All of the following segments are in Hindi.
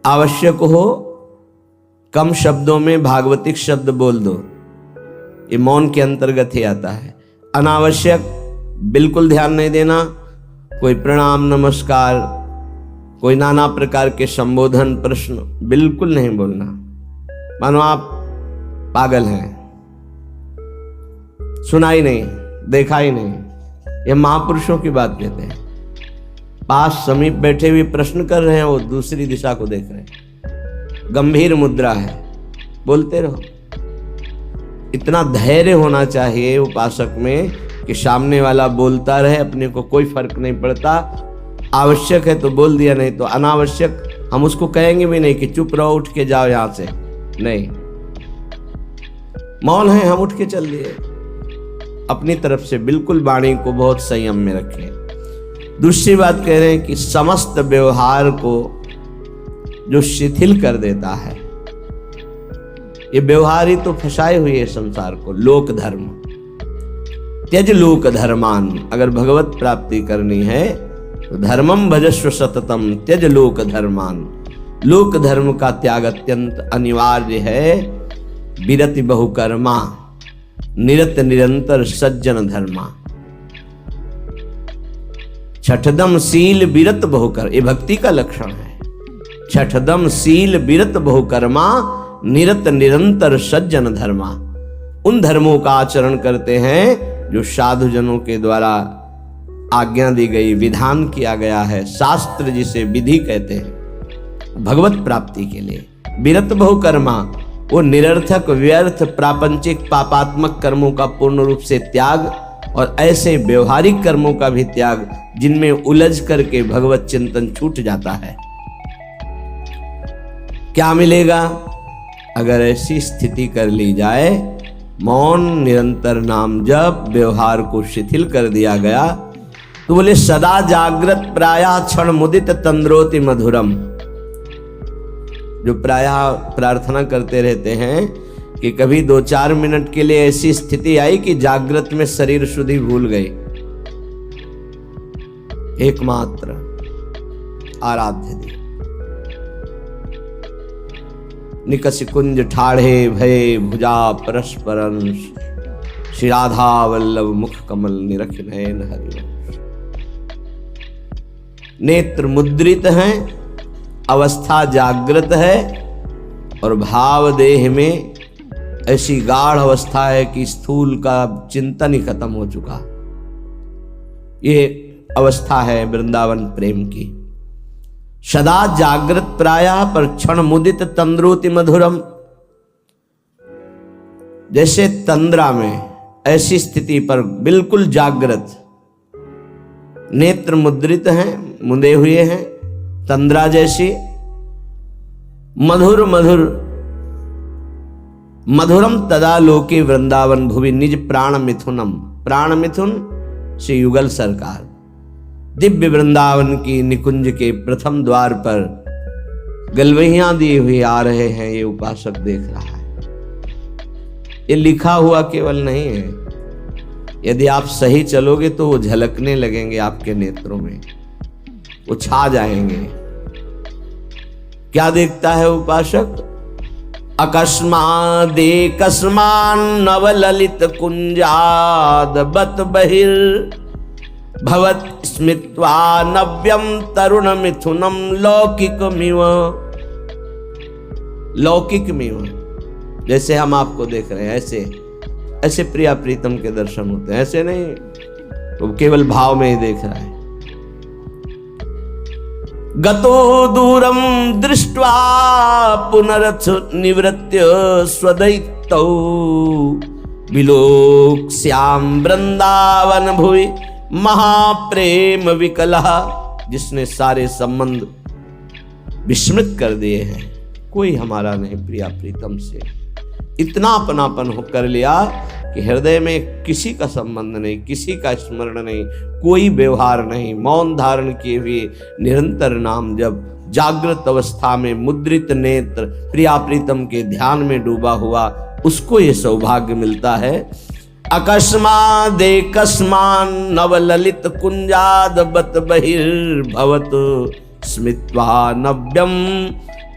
आवश्यक हो कम शब्दों में भागवतिक शब्द बोल दो, ये मौन के अंतर्गत ही आता है। अनावश्यक बिल्कुल ध्यान नहीं देना, कोई प्रणाम नमस्कार, कोई नाना प्रकार के संबोधन प्रश्न बिल्कुल नहीं बोलना, मानो आप पागल हैं, सुना ही नहीं, देखा ही नहीं। ये महापुरुषों की बात कहते हैं। पास समीप बैठे हुए प्रश्न कर रहे हैं, वो दूसरी दिशा को देख रहे हैं, गंभीर मुद्रा है, बोलते रहो। इतना धैर्य होना चाहिए उपासक में कि सामने वाला बोलता रहे, अपने को कोई फर्क नहीं पड़ता। आवश्यक है तो बोल दिया, नहीं तो अनावश्यक हम उसको कहेंगे भी नहीं कि चुप रहो, उठ के जाओ यहां से, नहीं। मौन है, हम उठ के चल दिए। अपनी तरफ से बिल्कुल वाणी को बहुत संयम में रखें। दूसरी बात कह रहे हैं कि समस्त व्यवहार को जो शिथिल कर देता है, ये व्यवहार ही तो फंसाए हुए है संसार को। लोक धर्म, त्यज लोक धर्मान, अगर भगवत प्राप्ति करनी है तो धर्मम भजस्व सततम त्यज लोक धर्मान। लोक धर्म का त्याग अत्यंत अनिवार्य है। विरति बहुकर्मा निरत निरंतर सज्जन धर्मा। छठदम शील विरत बहुकर, ये भक्ति का लक्षण है। छठदम शील विरत बहुकर्मा निरत निरंतर सज्जन धर्मा। उन धर्मों का आचरण करते हैं जो साधु जनों के द्वारा आज्ञा दी गई, विधान किया गया है। शास्त्र जिसे विधि कहते हैं भगवत प्राप्ति के लिए। विरत बहुकर्मा, वो निरर्थक व्यर्थ प्रापंचिक पापात्मक कर्मों का पूर्ण रूप से त्याग और ऐसे व्यवहारिक कर्मों का भी त्याग जिनमें उलझ करके भगवत चिंतन छूट जाता है। क्या मिलेगा अगर ऐसी स्थिति कर ली जाए? मौन, निरंतर नाम जप, व्यवहार को शिथिल कर दिया गया तो बोले सदा जागृत प्रायः क्षण मुदित तंद्रोति मधुरम। जो प्रायः प्रार्थना करते रहते हैं कि कभी 2-4 मिनट के लिए ऐसी स्थिति आई कि जागृत में शरीर शुद्धि भूल गई। एकमात्र आराध्य देव। निकष कुंज ठाढ़े भय भुजा परस्परंश, श्री राधा वल्लभ मुख कमल निरख नयन हरिवंश। नेत्र मुद्रित हैं, अवस्था जागृत है और भाव देह में ऐसी गाढ़ अवस्था है कि स्थूल का चिंतन ही खत्म हो चुका। ये अवस्था है वृंदावन प्रेम की। सदा जागृत प्रायः पर क्षण मुदित तंद्रोति मधुरम। जैसे तंद्रा में, ऐसी स्थिति पर बिल्कुल जागृत, नेत्र मुद्रित हैं, मुंदे हुए हैं, तंद्रा जैसी। मधुर मधुर मधुरम तदा लोके वृंदावन भुवि निज प्राण मिथुनम। प्राण मिथुन श्री युगल सरकार दिव्य वृंदावन की निकुंज के प्रथम द्वार पर गलवहियां दिए हुए आ रहे हैं। ये उपासक देख रहा है। ये लिखा हुआ केवल नहीं है, यदि आप सही चलोगे तो वो झलकने लगेंगे आपके नेत्रों में, वो छा जाएंगे। क्या देखता है उपासक? अकस्मादेकस्मान नवललित कुंजाद बत बहिर भवत स्मित्वा नव्यम तरुण मिथुनम लौकिकमिव। लौकिकमिव, जैसे हम आपको देख रहे हैं ऐसे ऐसे प्रिया प्रीतम के दर्शन होते हैं, ऐसे नहीं तो केवल भाव में ही देख रहा है। गतो दूरम दृष्ट्वा पुनरथ निवृत्य स्वदैतौ विलोक्ष्याम वृंदावन भुवि महाप्रेम विकलः। जिसने सारे संबंध विस्मृत कर दिए हैं, कोई हमारा नहीं प्रिया प्रीतम से। इतना अपनापन हो कर लिया कि हृदय में किसी का संबंध नहीं, किसी का स्मरण नहीं, कोई व्यवहार नहीं। मौन धारण किए हुए निरंतर नाम जब जागृत अवस्था में मुद्रित नेत्र प्रिया प्रीतम के ध्यान में डूबा हुआ, उसको ये सौभाग्य मिलता है। अकस्मादेकस्मान नवललित कुंजाद बत बहिर्भवत स्मित्वा नव्यम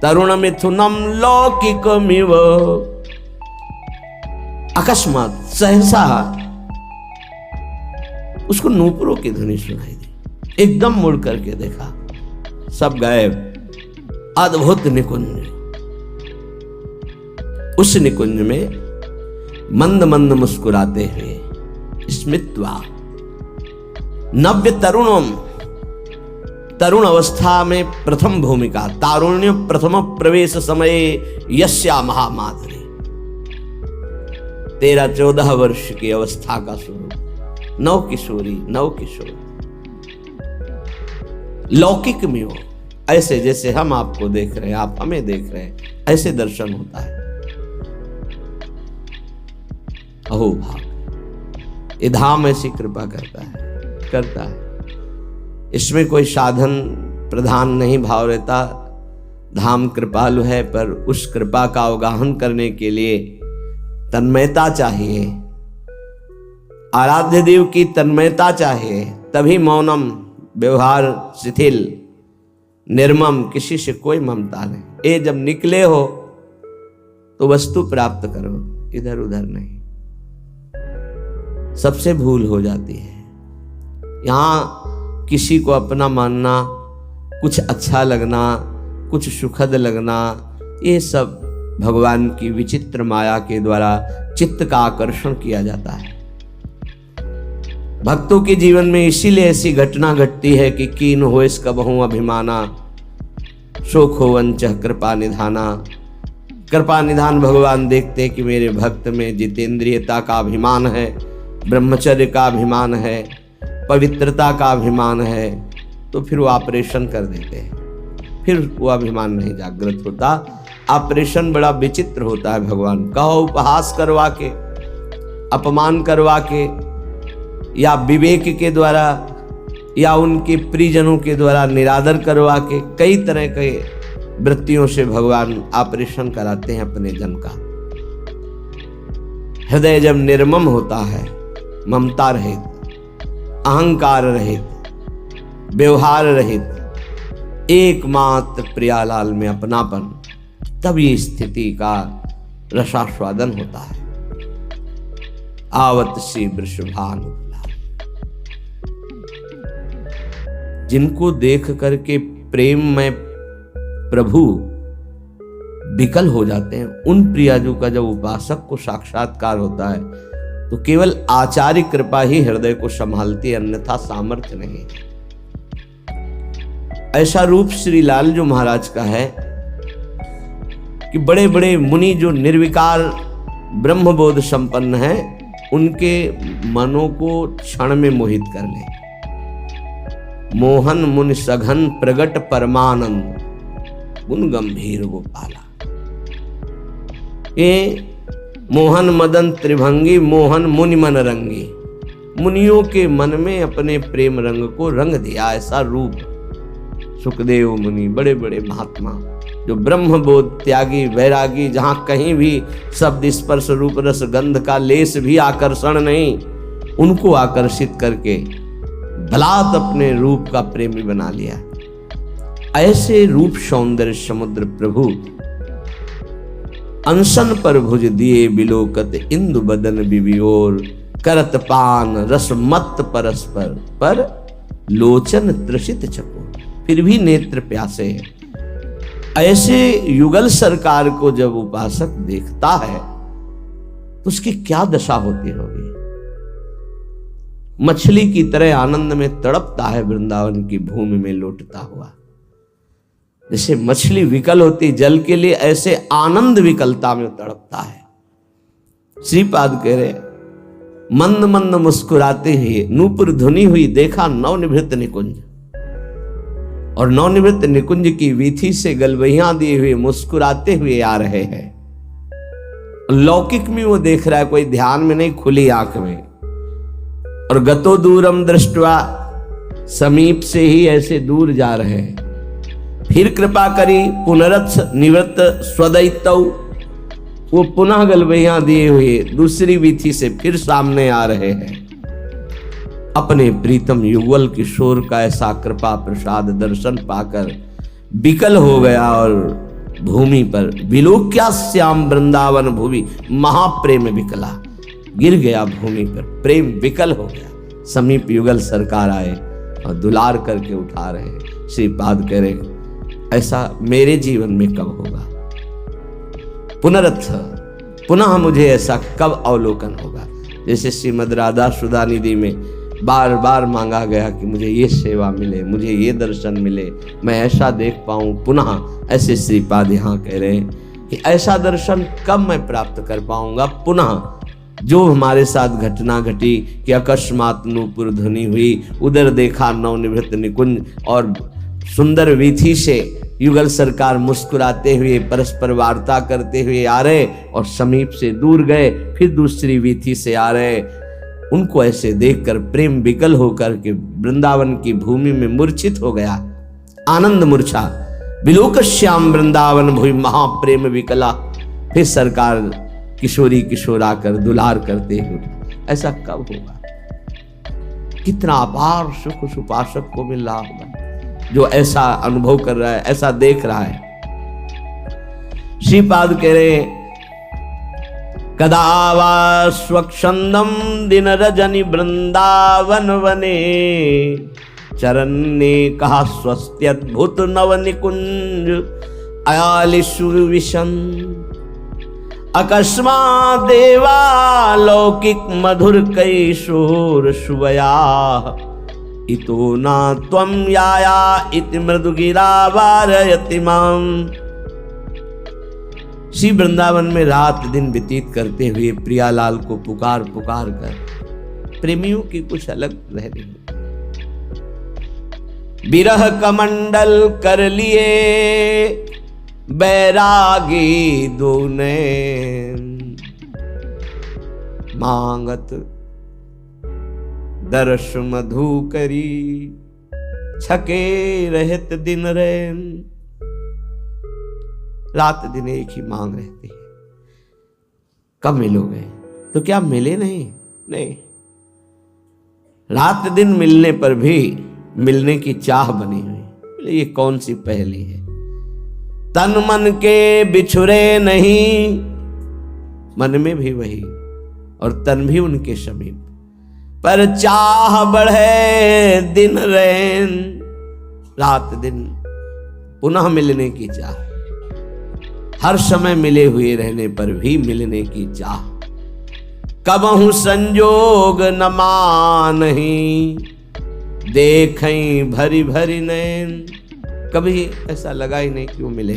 तरुण मिथुनम लौकिकमिव। अकस्मात सहसा उसको नूपुरों की ध्वनि सुनाई दी। एकदम मुड़ करके देखा, सब गायब। अद्भुत निकुंज। उस निकुंज में मंद मंद मुस्कुराते हुए स्मित्वा नव्य तरुणम, तरुण अवस्था में प्रथम भूमिका, तारुण्य प्रथम प्रवेश समय यस्या महामाधुरी। 13-14 वर्ष की अवस्था का स्वरूप, नव किशोरी, नव किशोर, लौकिक में हो, ऐसे जैसे हम आपको देख रहे हैं, आप हमें देख रहे हैं, ऐसे दर्शन होता है। अहो भाग, ये धाम ऐसी कृपा करता है। इसमें कोई साधन प्रधान नहीं भाव रहता। धाम कृपालु है, पर उस कृपा का अवगाहन करने के लिए तन्मयता चाहिए, आराध्य देव की तन्मयता चाहिए, तभी मौनम, व्यवहार शिथिल, निर्मम, किसी से कोई ममता नहीं। ये जब निकले हो तो वस्तु प्राप्त करो, इधर उधर नहीं। सबसे भूल हो जाती है। यहां किसी को अपना मानना, कुछ अच्छा लगना, कुछ सुखद लगना, ये सब भगवान की विचित्र माया के द्वारा चित्त का आकर्षण किया जाता है। भक्तों के जीवन में इसीलिए ऐसी घटना घटती है कि कीन हो इसका बहु अभिमाना, शोक हो वंच कृपा निधाना। कृपा निधान भगवान देखते कि मेरे भक्त में जितेंद्रियता का अभिमान है, ब्रह्मचर्य का अभिमान है, पवित्रता का अभिमान है, तो फिर वो ऑपरेशन कर देते हैं। फिर वो अभिमान नहीं जागृत होता। ऑपरेशन बड़ा विचित्र होता है। भगवान कहो उपहास करवा के, अपमान करवा के, या विवेक के द्वारा, या उनके प्रियजनों के द्वारा निरादर करवा के, कई तरह के वृत्तियों से भगवान ऑपरेशन कराते हैं अपने जन का। हृदय जब निर्मम होता है, ममता रहित, अहंकार रहित, व्यवहार रहित, एकमात्र प्रियालाल में अपनापन, तब ये स्थिति का रसास्वादन होता है। आवत सी वृषभानु, जिनको देख करके प्रेम में प्रभु विकल हो जाते हैं, उन प्रियाजू का जब उपासक को साक्षात्कार होता है तो केवल आचार्य कृपा ही हृदय को संभालती है, अन्यथा सामर्थ्य नहीं। ऐसा रूप श्री लालजू महाराज का है कि बड़े बड़े मुनि जो निर्विकार ब्रह्मबोध संपन्न हैं, उनके मनों को क्षण में मोहित कर ले। मोहन मुनि सघन प्रगट परमानंद, गुण गंभीर गोपाला। ये मोहन मदन त्रिभंगी, मोहन मुनि मन रंगी। मुनियों के मन में अपने प्रेम रंग को रंग दिया। ऐसा रूप सुखदेव मुनि, बड़े बड़े महात्मा जो ब्रह्मबोध त्यागी, वैरागी, जहां कहीं भी शब्द स्पर्श रूप रस गंध का लेस भी आकर्षण नहीं, उनको आकर्षित करके भलात अपने रूप का प्रेमी बना लिया। ऐसे रूप सौंदर्य समुद्र प्रभु अनशन पर भुज दिए बिलोकत, इंदु बदन बिबियोर, करत पान रस मत परस्पर, पर लोचन त्रसित चकोर, फिर भी नेत्र प्यासे हैं। ऐसे युगल सरकार को जब उपासक देखता है तो उसकी क्या दशा होती होगी। मछली की तरह आनंद में तड़पता है वृंदावन की भूमि में लौटता हुआ। जैसे मछली विकल होती जल के लिए, ऐसे आनंद विकलता में तड़पता है। श्रीपाद कह रहे, मंद मंद मुस्कुराते हुए नूपुर धुनी हुई, देखा नवनिवृत्त निकुंज, और नवनिवृत्त निकुंज की वीथी से गलवहियां दिए हुए मुस्कुराते हुए आ रहे हैं। लौकिक में वो देख रहा है, कोई ध्यान में नहीं, खुली आंख में। और गतो दूरम दृष्टवा, समीप से ही ऐसे दूर जा रहे हैं। फिर कृपा करी पुनरथ निवृत्त स्वदैतौ, वो पुनः गलवहियां दिए हुए दूसरी वीथी से फिर सामने आ रहे हैं। अपने प्रीतम युगल किशोर का ऐसा कृपा प्रसाद दर्शन पाकर विकल हो गया और भूमि पर विलोक्यास्याम वृंदावन भूमि महाप्रेम विकला, गिर गया भूमि पर, प्रेम विकल हो गया। समीप युगल सरकार आए और दुलार करके उठा रहे हैं। श्रीपाद कह रहे ऐसा मेरे जीवन में कब होगा, पुनरथ पुनः मुझे ऐसा कब अवलोकन होगा। जैसे श्रीमद राधा सुधा निधि में बार बार मांगा गया कि मुझे ये सेवा मिले, मुझे ये दर्शन मिले, मैं ऐसा देख पाऊं पुनः। ऐसे श्रीपाद यहाँ कह रहे हैं कि ऐसा दर्शन कब मैं प्राप्त कर पाऊंगा पुनः। जो हमारे साथ घटना घटी कि अकस्मात नूपुर ध्वनि हुई, उधर देखा नवनिवृत्त निकुंज और सुंदर वीथी से युगल सरकार मुस्कुराते हुए परस्पर वार्ता करते हुए आ रहे और समीप से दूर गए, फिर दूसरी वीथी से आ रहे। उनको ऐसे देखकर प्रेम विकल होकर के वृंदावन की भूमि में मूर्छित हो गया, आनंद मूर्छा। विलोकश्याम वृंदावन भूमि महाप्रेम विकला। फिर सरकार किशोरी किशोर आकर दुलार करते हुए। ऐसा कब होगा? कितना अपार सुख उस उपासक को मिल रहा होगा जो ऐसा अनुभव कर रहा है, ऐसा देख रहा है। श्रीपाद कह रहे कदा वा स्वच्छंदम दिन रजनी वृंदावन वने, चरन्ने कहा स्वस्त्यद्भुत नव निकुंज अयालिशु विशन। अकस्मात् देवा लौकिक मधुर कैशोर शुभया, इतो ना त्वं याया इति मृदुगिरा वारयति माम। श्री वृंदावन में रात दिन व्यतीत करते हुए प्रियालाल को पुकार पुकार कर प्रेमियों की कुछ अलग रह रही। विरह कमंडल कर लिए बैरागी दूने, मांगत दर्श मधु करी छके रहत दिन रैन। रात दिन एक ही मांग रहती है, कब मिलोगे? तो क्या मिले नहीं? नहीं, रात दिन मिलने पर भी मिलने की चाह बनी हुई। ये कौन सी पहेली है? तन मन के बिछुरे नहीं, मन में भी वही और तन भी उनके समीप, पर चाह बढ़े दिन रैन। रात दिन पुनः मिलने की चाह, हर समय मिले हुए रहने पर भी मिलने की चाह। कबहु संजोग न मानही, देखई भरी भरी नैन। कभी ऐसा लगा ही नहीं कि वो मिले।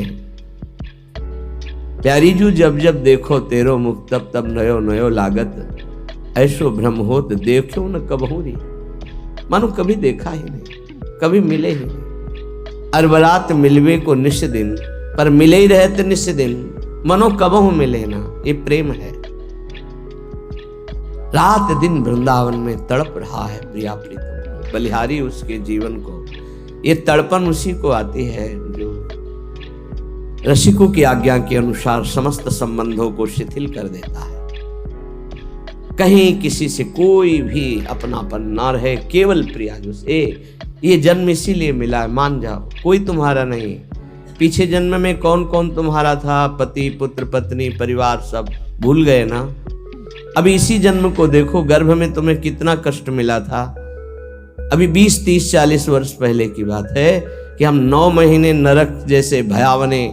प्यारी जू जब जब देखो तेरो मुख, तब तब नयो नयो लागत। ऐसो भ्रम होत देखो न कबहू री। मानो कभी देखा ही नहीं, कभी मिले ही नहीं। अरबरात मिलवे को निश दिन, पर मिले ही रहते निश दिन। मनो कबहू मिले ना, ये प्रेम है। रात दिन वृंदावन में तड़प रहा है प्रिया प्रीतम, बलिहारी उसके जीवन को। ये तड़पन उसी को आती है जो रसिकों की आज्ञा के अनुसार समस्त संबंधों को शिथिल कर देता है। कहीं किसी से कोई भी अपनापन ना रहे, केवल प्रिया जो से। ये जन्म इसीलिए मिला है, मान जाओ, कोई तुम्हारा नहीं। पीछे जन्म में कौन कौन तुम्हारा था? पति पुत्र पत्नी परिवार सब भूल गए ना। अभी इसी जन्म को देखो, गर्भ में तुम्हें कितना कष्ट मिला था। अभी 20 30 40 वर्ष पहले की बात है कि हम 9 महीने नरक जैसे भयावने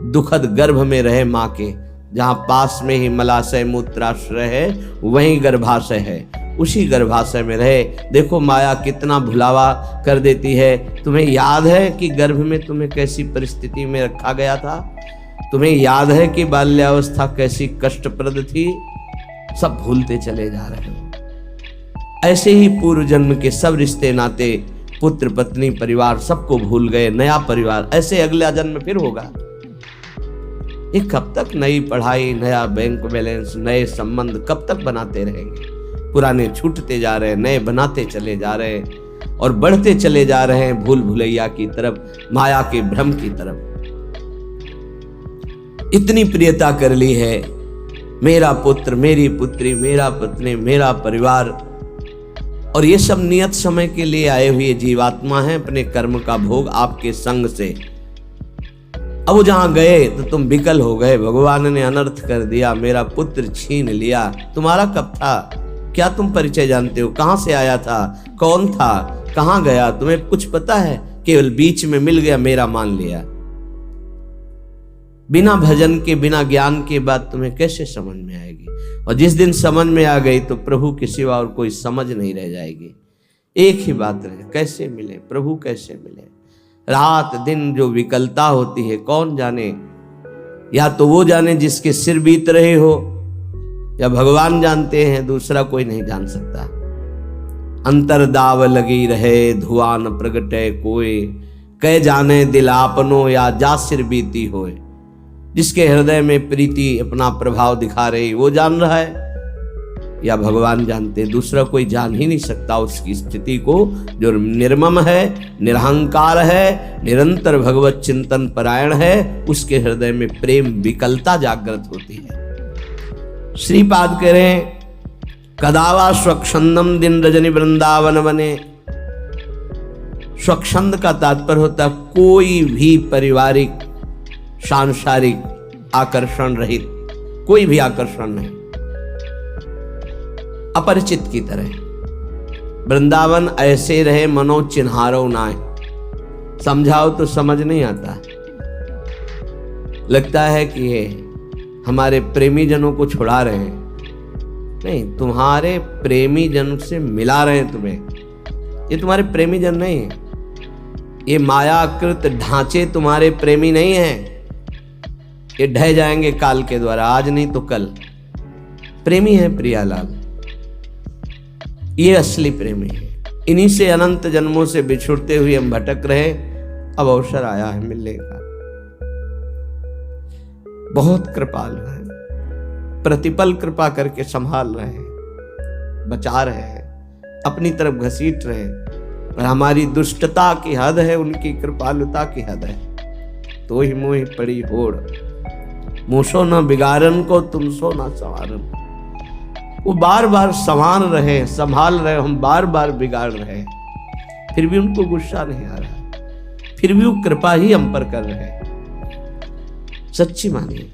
दुखद गर्भ में रहे माँ के, जहाँ पास में ही मलाशय मूत्राश्रय है, वहीं गर्भाशय है। उसी गर्भाशय में रहे। देखो माया कितना भुलावा कर देती है। तुम्हें याद है कि गर्भ में तुम्हें कैसी परिस्थिति में रखा गया था? तुम्हें याद है कि बाल्यावस्था कैसी कष्टप्रद थी? सब भूलते चले जा रहे हो। ऐसे ही पूर्व जन्म के सब रिश्ते नाते, पुत्र पत्नी परिवार सबको भूल गए। नया परिवार, ऐसे अगला जन्म फिर होगा। ये कब तक नई पढ़ाई, नया बैंक बैलेंस, नए संबंध कब तक बनाते रहेंगे? पुराने छूटते जा रहे हैं, नए बनाते चले जा रहे हैं और बढ़ते चले जा रहे हैं भूल भुलैया की तरफ, माया के भ्रम की तरफ। इतनी प्रियता कर ली है, मेरा पुत्र, मेरी पुत्री, मेरा पत्नी, मेरा परिवार, और ये सब नियत समय के लिए आए हुए जीवात्मा हैं। अपने कर्म का भोग आपके संग से अब वो जहां गए तो तुम विकल हो गए, भगवान ने अनर्थ कर दिया, मेरा पुत्र छीन लिया। तुम्हारा कब था? क्या तुम परिचय जानते हो? कहां से आया था? कौन था? कहां गया? तुम्हें कुछ पता है? केवल बीच में मिल गया, मेरा मान लिया। बिना भजन के, बिना ज्ञान के बात तुम्हें कैसे समझ में आएगी? और जिस दिन समझ में आ गई तो प्रभु के सिवा और कोई समझ नहीं रह जाएगी। एक ही बात रहे, कैसे मिले प्रभु, कैसे मिले? रात दिन जो विकलता होती है कौन जाने, या तो वो जाने जिसके सिर बीत रहे हो, या भगवान जानते हैं, दूसरा कोई नहीं जान सकता। अंतर दाव लगी रहे, धुआं न प्रगटे कोय, कह जाने दिल आपनो या जा सिर बीती होए। जिसके हृदय में प्रीति अपना प्रभाव दिखा रही वो जान रहा है, या भगवान जानते, दूसरा कोई जान ही नहीं सकता उसकी स्थिति को। जो निर्मम है, निरहंकार है, निरंतर भगवत चिंतन परायण है, उसके हृदय में प्रेम विकलता जागृत होती है। श्रीपाद कह रहे हैं, कदावा स्वच्छंदम दिन रजनी वृंदावन बने। स्वच्छंद का तात्पर्य होता है कोई भी पारिवारिक सांसारिक आकर्षण रहित, कोई भी आकर्षण नहीं, अपरिचित की तरह। वृंदावन ऐसे रहे मनो चिन्हारो नाय। समझाओ तो समझ नहीं आता, लगता है कि ये हमारे प्रेमी जनों को छुड़ा रहे हैं। नहीं, तुम्हारे प्रेमी जन से मिला रहे हैं तुम्हें। ये तुम्हारे प्रेमी जन नहीं है, ये मायाकृत ढांचे तुम्हारे प्रेमी नहीं हैं। ये ढह जाएंगे काल के द्वारा, आज नहीं तो कल। प्रेमी है प्रियालाल, ये असली प्रेमी है। इन्हीं से अनंत जन्मों से बिछुड़ते हुए हम भटक रहे, अब अवसर आया है मिलने का। बहुत कृपालु है, प्रतिपल कृपा करके संभाल रहे हैं, बचा रहे हैं, अपनी तरफ घसीट रहे हैं। और हमारी दुष्टता की हद है, उनकी कृपालुता की हद है। तो ही मोहि पड़ी होड़, मूसो न बिगाड़न को तुम सो न संवारन। वो बार बार संभाल रहे, संभाल रहे, हम बार बार बिगाड़ रहे, फिर भी उनको गुस्सा नहीं आ रहा, फिर भी वो कृपा ही हम पर कर रहे हैं। सच्ची मानिए,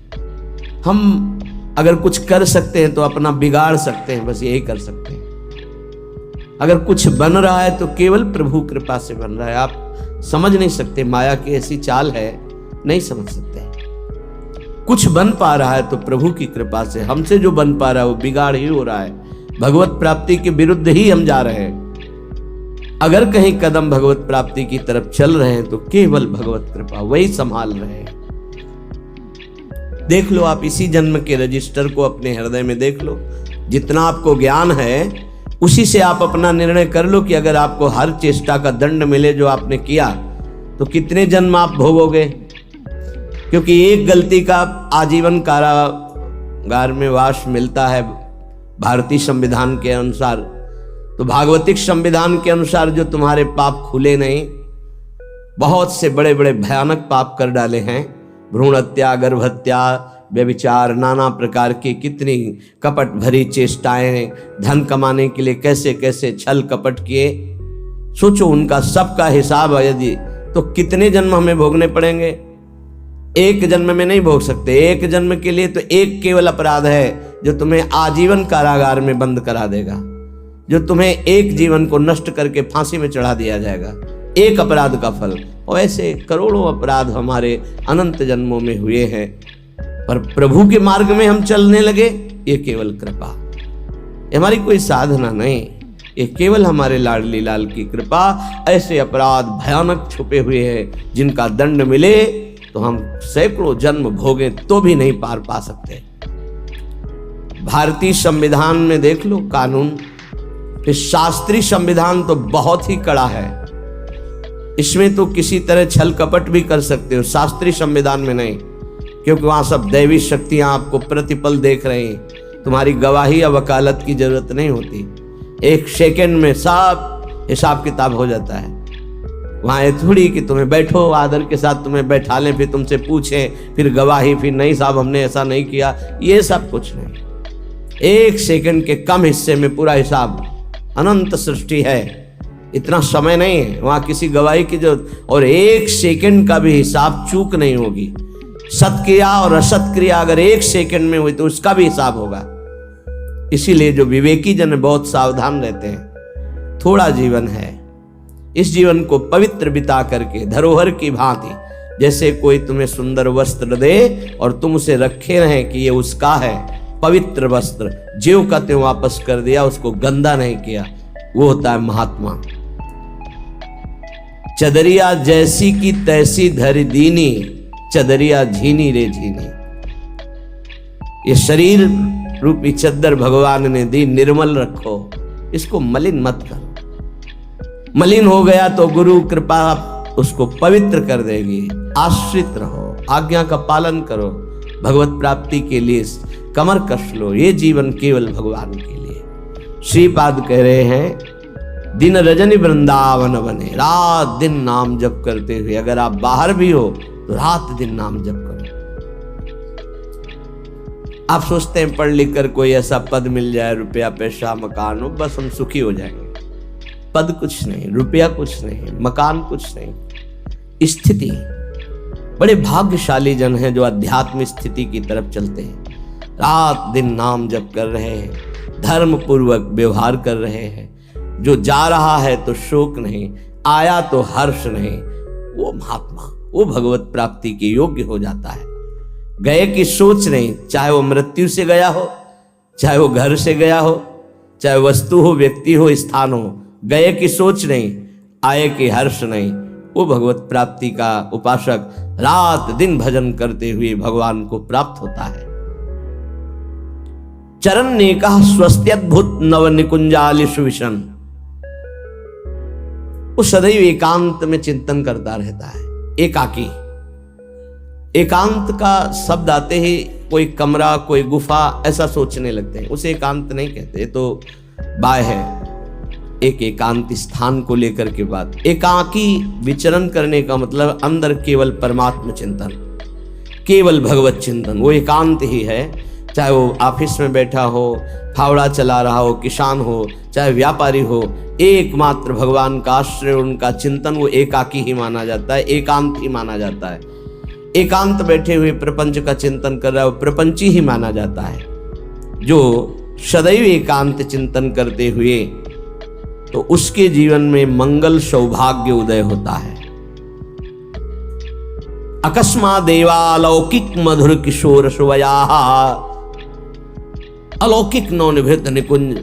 हम अगर कुछ कर सकते हैं तो अपना बिगाड़ सकते हैं, बस यही कर सकते हैं। अगर कुछ बन रहा है तो केवल प्रभु कृपा से बन रहा है। आप समझ नहीं सकते, माया की ऐसी चाल है, नहीं समझ सकते। कुछ बन पा रहा है तो प्रभु की कृपा से, हमसे जो बन पा रहा है वो बिगाड़ ही हो रहा है। भगवत प्राप्ति के विरुद्ध ही हम जा रहे हैं। अगर कहीं कदम भगवत प्राप्ति की तरफ चल रहे हैं तो केवल भगवत कृपा वही संभाल रहे हैं। देख लो आप इसी जन्म के रजिस्टर को अपने हृदय में देख लो। जितना आपको ज्ञान है उसी से आप अपना निर्णय कर लो कि अगर आपको हर चेष्टा का दंड मिले जो आपने किया तो कितने जन्म आप भोगोगे। क्योंकि एक गलती का आजीवन कारागार में वास मिलता है भारतीय संविधान के अनुसार। तो भागवतिक संविधान के अनुसार जो तुम्हारे पाप खुले नहीं, बहुत से बड़े बड़े भयानक पाप कर डाले हैं, भ्रूण हत्या, गर्भ हत्या, व्यभिचार, नाना प्रकार की कितनी कपट भरी चेष्टाएं, धन कमाने के लिए कैसे कैसे छल कपट किए। सोचो उनका सबका हिसाब है यदि, तो कितने जन्म हमें भोगने पड़ेंगे। एक जन्म में नहीं भोग सकते। एक जन्म के लिए तो एक केवल अपराध है जो तुम्हें आजीवन कारागार में बंद करा देगा, जो तुम्हें एक जीवन को नष्ट करके फांसी में चढ़ा दिया जाएगा, एक अपराध का फल। और ऐसे करोड़ों अपराध हमारे अनंत जन्मों में हुए हैं, पर प्रभु के मार्ग में हम चलने लगे। ये केवल कृपा, ये हमारी कोई साधना नहीं, ये केवल हमारे लाडली लाल की कृपा। ऐसे अपराध भयानक छुपे हुए हैं जिनका दंड मिले तो हम सैकड़ों जन्म भोगे तो भी नहीं पार पा सकते। भारतीय संविधान में देख लो कानून, इस शास्त्रीय संविधान तो बहुत ही कड़ा है। इसमें तो किसी तरह छल कपट भी कर सकते हो, शास्त्रीय संविधान में नहीं, क्योंकि वहां सब दैवी शक्तियां आपको प्रतिपल देख रही हैं। तुम्हारी गवाही या वकालत की जरूरत नहीं होती, एक सेकंड में सब हिसाब किताब हो जाता है। वहां ये थोड़ी कि तुम्हें बैठो आदर के साथ तुम्हें बैठा लें, फिर तुमसे पूछें, फिर गवाही, फिर नहीं साहब हमने ऐसा नहीं किया, ये सब कुछ नहीं। एक सेकंड के कम हिस्से में पूरा हिसाब। अनंत सृष्टि है, इतना समय नहीं है वहां किसी गवाही की जरूरत, और एक सेकंड का भी हिसाब चूक नहीं होगी। सत्क्रिया और असत क्रिया अगर 1 सेकंड में हुई तो उसका भी हिसाब होगा। इसीलिए जो विवेकी जन बहुत सावधान रहते हैं। थोड़ा जीवन है, इस जीवन को पवित्र बिता करके धरोहर की भांति, जैसे कोई तुम्हें सुंदर वस्त्र दे और तुम उसे रखे रहें कि ये उसका है, पवित्र वस्त्र, ज्यों का त्यों वापस कर दिया, उसको गंदा नहीं किया, वो होता है महात्मा। चदरिया जैसी की तैसी धर दीनी, चदरिया झीनी रे झीनी। ये शरीर रूपी चद्दर भगवान ने दी, निर्मल रखो, इसको मलिन मत करो। मलिन हो गया तो गुरु कृपा उसको पवित्र कर देगी। आश्रित रहो, आज्ञा का पालन करो, भगवत प्राप्ति के लिए कमर कस लो। ये जीवन केवल भगवान के लिए। श्रीपाद कह रहे हैं, दिन रजनी वृंदावन बने, रात दिन नाम जप करते हुए। अगर आप बाहर भी हो तो रात दिन नाम जप करो। आप सोचते हैं पढ़ लिख कर कोई ऐसा पद मिल जाए, रुपया पैसा मकान हो, बस हम सुखी हो जाएंगे। पद कुछ नहीं, रुपया कुछ नहीं, मकान कुछ नहीं। स्थिति, बड़े भाग्यशाली जन हैं जो अध्यात्म स्थिति की तरफ चलते हैं, रात दिन नाम जप कर रहे हैं, धर्म पूर्वक व्यवहार कर रहे हैं। जो जा रहा है तो शोक नहीं, आया तो हर्ष नहीं, वो महात्मा, वो भगवत प्राप्ति के योग्य हो जाता है। गए की सोच नहीं, चाहे वो मृत्यु से गया हो, चाहे वो घर से गया हो, चाहे वस्तु हो, व्यक्ति हो, स्थान हो, गए की सोच नहीं, आए की हर्ष नहीं। वो भगवत प्राप्ति का उपासक रात दिन भजन करते हुए भगवान को प्राप्त होता है। चरण ने कहा स्वस्त्यद्भुत नव निकुंजालिषु विशन। वो सदैव एकांत में चिंतन करता रहता है, एकाकी। एकांत का शब्द आते ही कोई कमरा, कोई गुफा ऐसा सोचने लगते हैं, उसे एकांत नहीं कहते, ये तो बाय है। एक एकांत स्थान को लेकर के बात। एकाकी विचरण करने का मतलब अंदर केवल परमात्म चिंतन, केवल भगवत चिंतन, वो एकांत ही है। चाहे वो ऑफिस में बैठा हो, फावड़ा चला रहा हो, किसान हो, चाहे व्यापारी हो, एकमात्र भगवान का आश्रय, उनका चिंतन, वो एकाकी ही माना जाता है, एकांत ही माना जाता है। एकांत बैठे हुए प्रपंच का चिंतन कर रहा है, वो प्रपंची ही माना जाता है। जो सदैव एकांत चिंतन करते हुए, तो उसके जीवन में मंगल सौभाग्य उदय होता है। अकस्मा देवालौकिक मधुर किशोर सुवया, अलौकिक नवनिभृत निकुंज,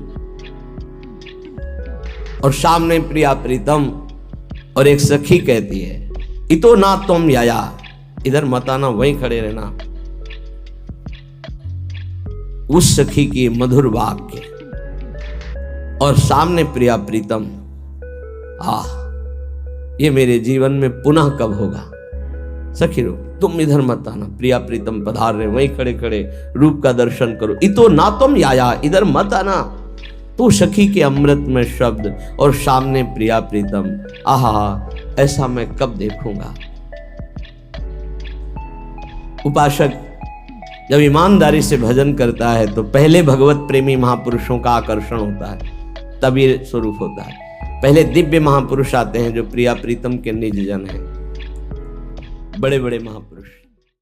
और सामने प्रिया प्रीतम, और एक सखी कहती है, इतो ना तुम याया, इधर मत आना, वहीं खड़े रहना। उस सखी की मधुर वाक्य और सामने प्रिया प्रीतम, ये मेरे जीवन में पुनः कब होगा। सखी रूप, तुम इधर मत आना, प्रिया प्रीतम पधार रहे, वहीं खड़े खड़े रूप का दर्शन करो। इतो ना तुम याया, इधर मत आना। तो सखी के अमृत में शब्द और सामने प्रिया प्रीतम, आहा, ऐसा मैं कब देखूंगा। उपासक जब ईमानदारी से भजन करता है तो पहले भगवत प्रेमी महापुरुषों का आकर्षण होता है, तब ये स्वरूप होता है। पहले दिव्य महापुरुष आते हैं जो प्रिया प्रीतम के निज जन हैं, बड़े बड़े महापुरुष।